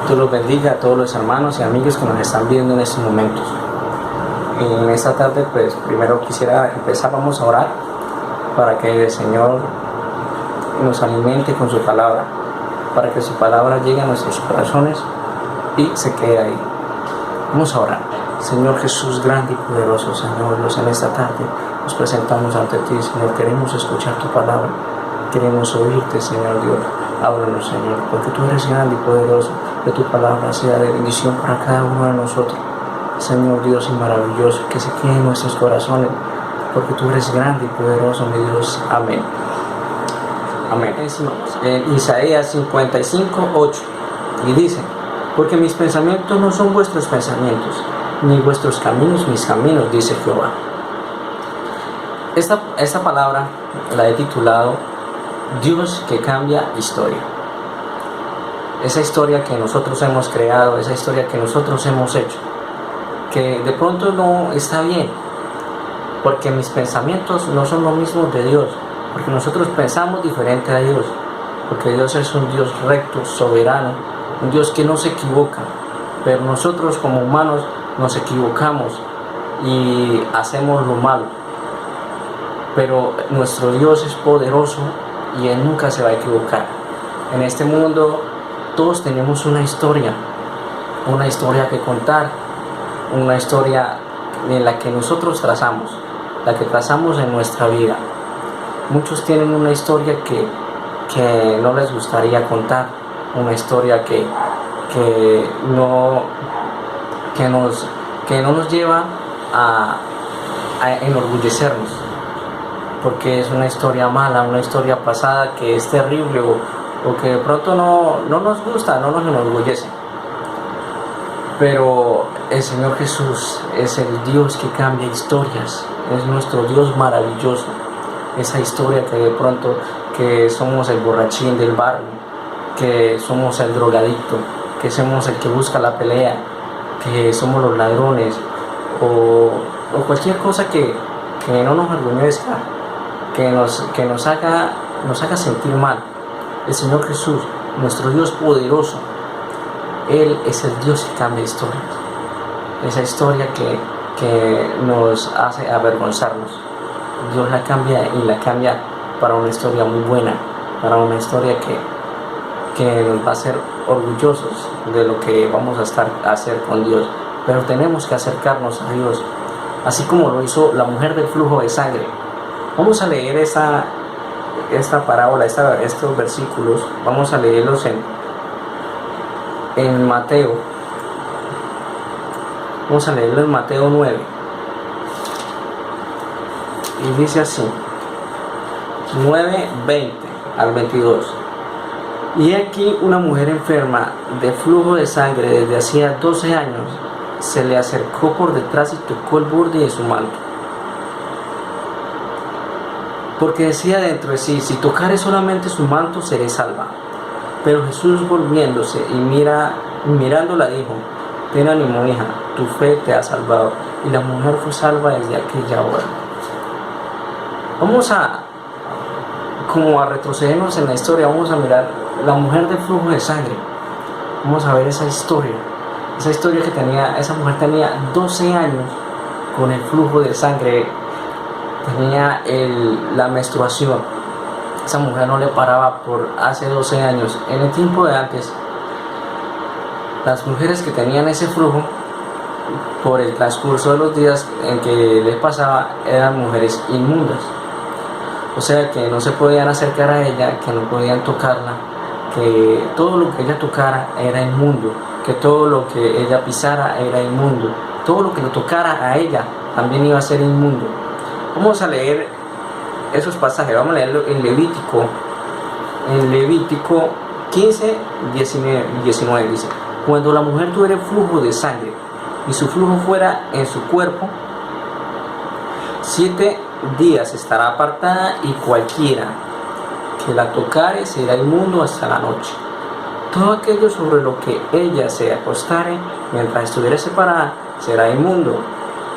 Dios los bendiga a todos los hermanos y amigos que nos están viendo en estos momentos. En esta tarde, pues primero vamos a orar para que el Señor nos alimente con su palabra, para que su palabra llegue a nuestros corazones y se quede ahí. Vamos a orar. Señor Jesús, grande y poderoso, Señor Dios, en esta tarde nos presentamos ante ti, Señor. Queremos escuchar tu palabra, queremos oírte, Señor Dios. Háblanos, Señor, porque tú eres grande y poderoso. Que tu palabra sea de bendición para cada uno de nosotros, Señor Dios y maravilloso, que se quede en nuestros corazones, porque tú eres grande y poderoso, mi Dios. Amén. Amén. En Isaías 55:8, y dice: porque mis pensamientos no son vuestros pensamientos, ni vuestros caminos mis caminos, dice Jehová. Esta palabra la he titulado Dios que cambia historia. Esa historia que nosotros hemos creado, esa historia que nosotros hemos hecho, que de pronto no está bien, porque mis pensamientos no son los mismos de Dios, porque nosotros pensamos diferente a Dios, porque Dios es un Dios recto, soberano, un Dios que no se equivoca, pero nosotros como humanos nos equivocamos y hacemos lo malo. Pero nuestro Dios es poderoso y Él nunca se va a equivocar. En este mundo todos tenemos una historia que contar, una historia en la que nosotros trazamos, la que trazamos en nuestra vida. Muchos tienen una historia que no les gustaría contar, una historia que no nos lleva a enorgullecernos, porque es una historia mala, una historia pasada que es terrible o que de pronto no nos gusta, no nos enorgullece. Pero el Señor Jesús es el Dios que cambia historias, es nuestro Dios maravilloso. Esa historia que de pronto que somos el borrachín del barrio, que somos el drogadicto, que somos el que busca la pelea, que somos los ladrones o cualquier cosa que no nos orgullezca, que nos haga sentir mal. El Señor Jesús, nuestro Dios poderoso, Él es el Dios que cambia historias. Esa historia que nos hace avergonzarnos, Dios la cambia y la cambia para una historia muy buena, para una historia que nos va a hacer orgullosos de lo que vamos a hacer con Dios. Pero tenemos que acercarnos a Dios, así como lo hizo la mujer del flujo de sangre. Vamos a leer esta parábola, estos versículos, vamos a leerlos en Mateo. Vamos a leerlo en Mateo 9. Y dice así, 9:20 al 22. Y aquí una mujer enferma de flujo de sangre desde hacía 12 años se le acercó por detrás y tocó el borde de su manto, porque decía dentro de sí: si tocare solamente su manto, seré salva. Pero Jesús, volviéndose y mirándola, dijo: ten ánimo, hija, tu fe te ha salvado. Y la mujer fue salva desde aquella hora. Vamos a retrocedernos en la historia. Vamos a mirar la mujer del flujo de sangre. Vamos a ver esa historia que esa mujer tenía 12 años con el flujo de sangre. Tenía la menstruación. Esa mujer no le paraba por hace 12 años. En el tiempo de antes, las mujeres que tenían ese flujo, por el transcurso de los días en que les pasaba, eran mujeres inmundas. O sea que no se podían acercar a ella, que no podían tocarla, que todo lo que ella tocara era inmundo, que todo lo que ella pisara era inmundo, todo lo que le tocara a ella también iba a ser inmundo. Vamos a leer esos pasajes, vamos a leerlo en Levítico 15, 19 dice: cuando la mujer tuviera flujo de sangre y su flujo fuera en su cuerpo, 7 días estará apartada, y cualquiera que la tocare será inmundo hasta la noche. Todo aquello sobre lo que ella se acostare mientras estuviera separada será inmundo.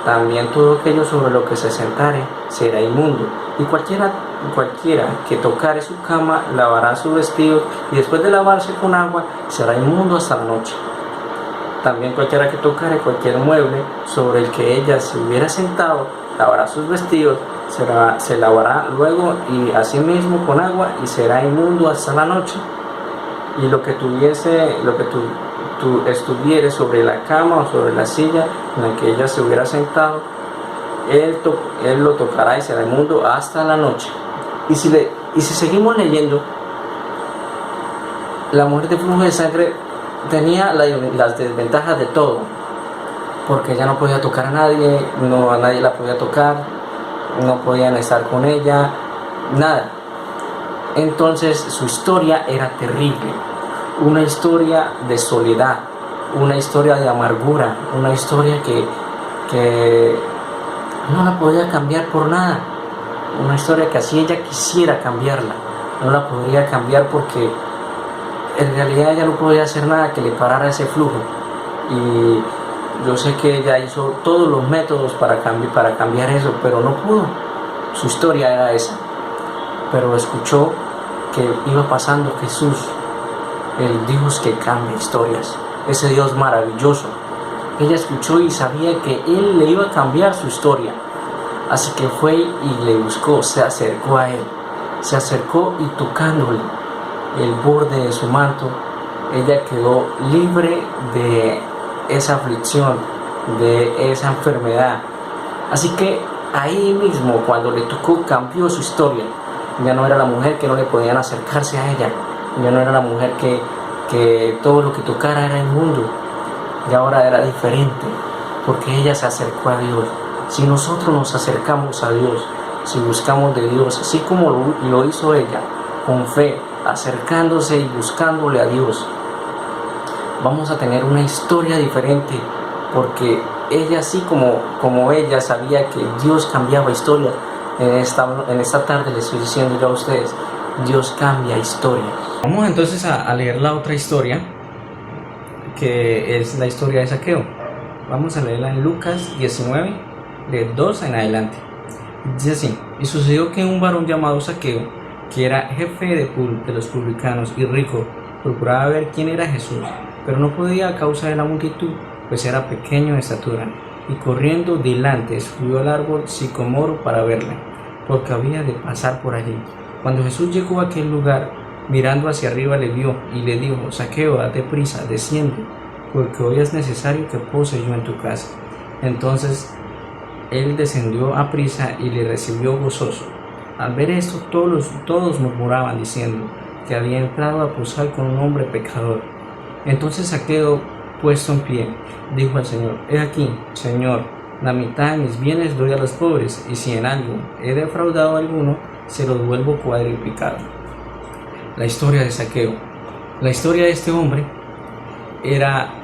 También todo aquello sobre lo que se sentare será inmundo. Y cualquiera cualquiera que tocare su cama lavará sus vestidos y después de lavarse con agua será inmundo hasta la noche. También cualquiera que tocare cualquier mueble sobre el que ella se hubiera sentado lavará sus vestidos, se lavará luego y asimismo con agua y será inmundo hasta la noche. Y lo que tú estuviere sobre la cama o sobre la silla en la que ella se hubiera sentado, él lo tocará y será inmundo hasta la noche. Y si seguimos leyendo, la mujer de flujo de sangre tenía las desventajas de todo, porque ella no podía tocar a nadie, a nadie la podía tocar, no podían estar con ella, nada. Entonces su historia era terrible, una historia de soledad, una historia de amargura, una historia que no la podía cambiar por nada, una historia que así ella quisiera cambiarla, no la podría cambiar porque en realidad ella no podía hacer nada que le parara ese flujo. Y yo sé que ella hizo todos los métodos para cambiar eso, pero no pudo. Su historia era esa. Pero escuchó que iba pasando Jesús, el Dios que cambia historias, ese Dios maravilloso. Ella escuchó y sabía que Él le iba a cambiar su historia. Así que fue y le buscó, se acercó a Él. Se acercó y tocándole el borde de su manto, ella quedó libre de esa aflicción, de esa enfermedad. Así que ahí mismo, cuando le tocó, cambió su historia. Ya no era la mujer que no le podían acercarse a ella, ya no era la mujer que todo lo que tocara era inmundo, y ahora era diferente, porque ella se acercó a Dios. Si nosotros nos acercamos a Dios, si buscamos de Dios, así como lo hizo ella, con fe, acercándose y buscándole a Dios, vamos a tener una historia diferente, porque ella, así como ella sabía que Dios cambiaba historias, en esta tarde les estoy diciendo yo a ustedes, Dios cambia historias. Vamos entonces a leer la otra historia, que es la historia de Zaqueo. Vamos a leerla en Lucas 19, de 2 en adelante. Dice así: y sucedió que un varón llamado Zaqueo, que era jefe de los publicanos y rico, procuraba ver quién era Jesús, pero no podía a causa de la multitud, pues era pequeño de estatura, y corriendo delante subió al árbol sicomoro para verle, porque había de pasar por allí. Cuando Jesús llegó a aquel lugar, mirando hacia arriba le vio y le dijo: Zaqueo, date prisa, desciende, porque hoy es necesario que pose yo en tu casa. Entonces él descendió a prisa y le recibió gozoso. Al ver esto, todos murmuraban diciendo que había entrado a posar con un hombre pecador. Entonces Zaqueo, puesto en pie, dijo al Señor: he aquí, Señor, la mitad de mis bienes doy a los pobres, y si en algo he defraudado a alguno, se lo devuelvo cuadriplicado. La historia de Zaqueo. La historia de este hombre era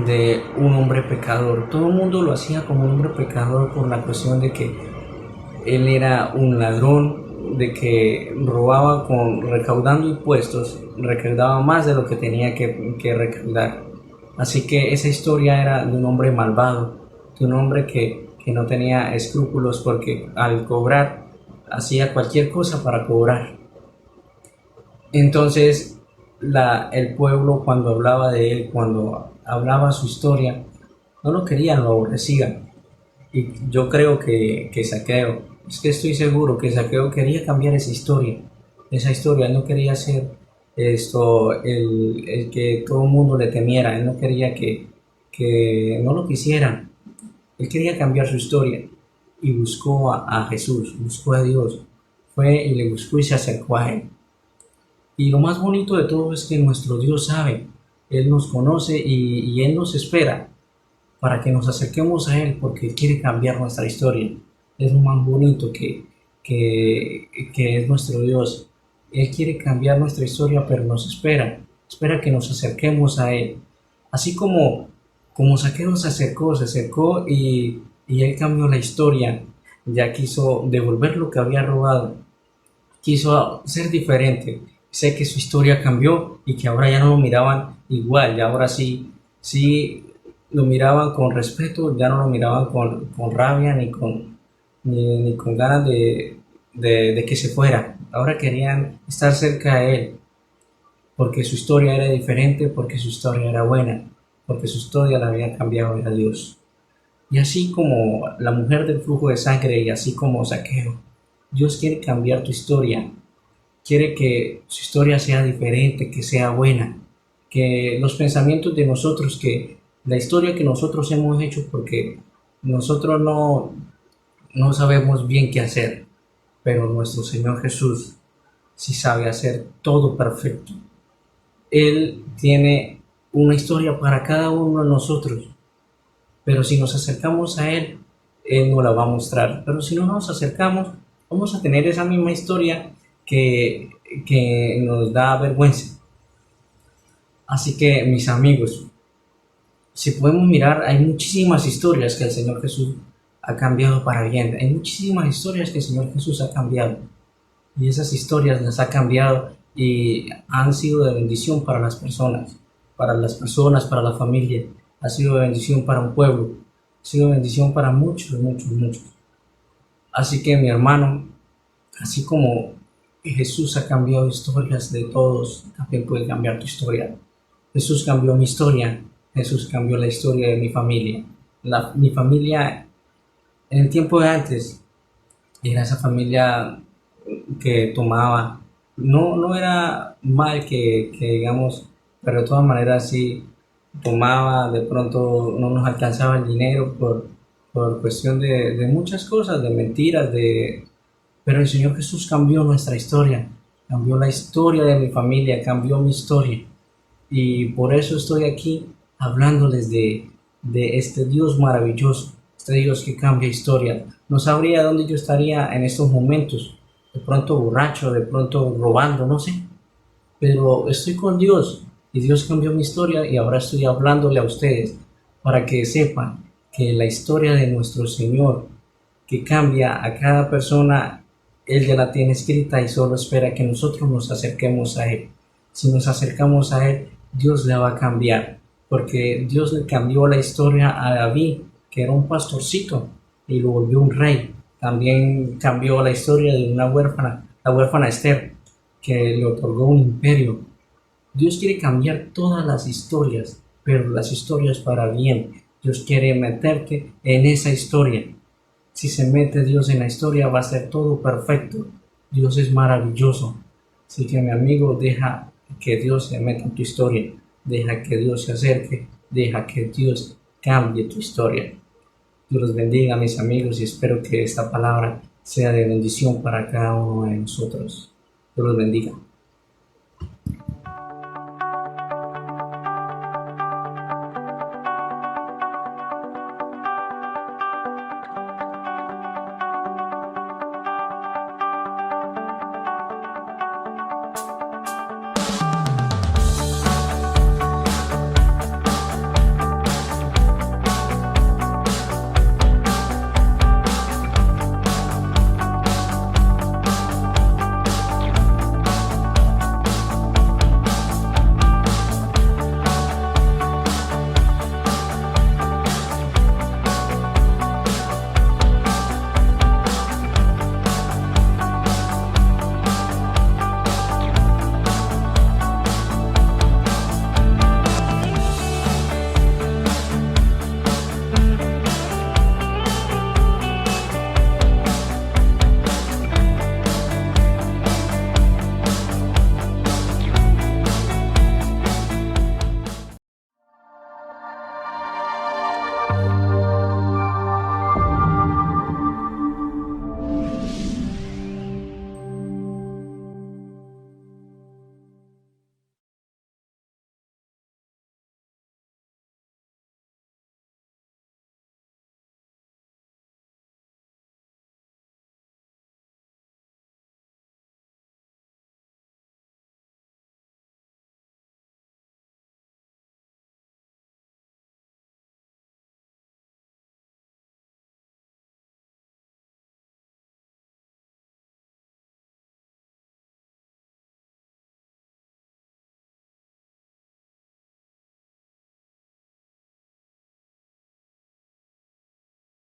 de un hombre pecador. Todo el mundo lo hacía como un hombre pecador por la cuestión de que él era un ladrón, de que robaba recaudando impuestos, recaudaba más de lo que tenía que recaudar. Así que esa historia era de un hombre malvado, de un hombre que no tenía escrúpulos, porque al cobrar hacía cualquier cosa para cobrar. Entonces el pueblo, cuando hablaba de él, cuando hablaba su historia, no lo querían, lo aborrecían. Y yo creo que Zaqueo, es que estoy seguro que Zaqueo quería cambiar esa historia. Él no quería ser el que todo el mundo le temiera. Él no quería que no lo quisieran. Él quería cambiar su historia y buscó a Jesús, buscó a Dios. Fue y le buscó y se acercó a Él. Y lo más bonito de todo es que nuestro Dios sabe, Él nos conoce y Él nos espera para que nos acerquemos a Él, porque Él quiere cambiar nuestra historia. Es lo más bonito que es nuestro Dios. Él quiere cambiar nuestra historia, pero nos espera que nos acerquemos a Él. Así como Zaqueo se acercó y Él cambió la historia, ya quiso devolver lo que había robado, quiso ser diferente. Sé que su historia cambió y que ahora ya no lo miraban igual, ya ahora sí lo miraban con respeto, ya no lo miraban con rabia ni con ganas de que se fuera. Ahora querían estar cerca de Él, porque su historia era diferente, porque su historia era buena, porque su historia la había cambiado a Dios. Y así como la mujer del flujo de sangre y así como Zaqueo, Dios quiere cambiar tu historia, quiere que su historia sea diferente, que sea buena, que los pensamientos de nosotros, que la historia que nosotros hemos hecho, porque nosotros no sabemos bien qué hacer, pero nuestro Señor Jesús sí sabe hacer todo perfecto. Él tiene una historia para cada uno de nosotros, pero si nos acercamos a Él, Él nos la va a mostrar. Pero si no nos acercamos, vamos a tener esa misma historia que, que nos da vergüenza. Así que, mis amigos, si podemos mirar, hay muchísimas historias que el Señor Jesús ha cambiado para bien. Hay muchísimas historias que el Señor Jesús ha cambiado. Y esas historias las ha cambiado y han sido de bendición para las personas, para la familia. Ha sido de bendición para un pueblo. Ha sido de bendición para muchos, muchos, muchos. Así que mi hermano, así como Jesús ha cambiado historias de todos, también puede cambiar tu historia. Jesús cambió mi historia. Jesús cambió la historia de mi familia. Mi familia en el tiempo de antes era esa familia que tomaba. No era mal que digamos, pero de todas maneras sí tomaba, de pronto no nos alcanzaba el dinero por cuestión de muchas cosas, de mentiras, pero el Señor Jesús cambió nuestra historia, cambió la historia de mi familia, cambió mi historia. Y por eso estoy aquí hablándoles de este Dios maravilloso, este Dios que cambia historia. No sabría dónde yo estaría en estos momentos, de pronto borracho, de pronto robando, no sé, pero estoy con Dios y Dios cambió mi historia y ahora estoy hablándole a ustedes para que sepan que la historia de nuestro Señor que cambia a cada persona, Él ya la tiene escrita y solo espera que nosotros nos acerquemos a Él. Si nos acercamos a Él, Dios la va a cambiar, porque Dios le cambió la historia a David, que era un pastorcito, y lo volvió un rey. También cambió la historia de una huérfana, la huérfana Esther, que le otorgó un imperio. Dios quiere cambiar todas las historias, pero las historias para bien. Dios quiere meterte en esa historia. Si se mete Dios en la historia, va a ser todo perfecto. Dios es maravilloso. Así que, mi amigo, deja que Dios se meta en tu historia. Deja que Dios se acerque. Deja que Dios cambie tu historia. Dios los bendiga, mis amigos, y espero que esta palabra sea de bendición para cada uno de nosotros. Dios los bendiga.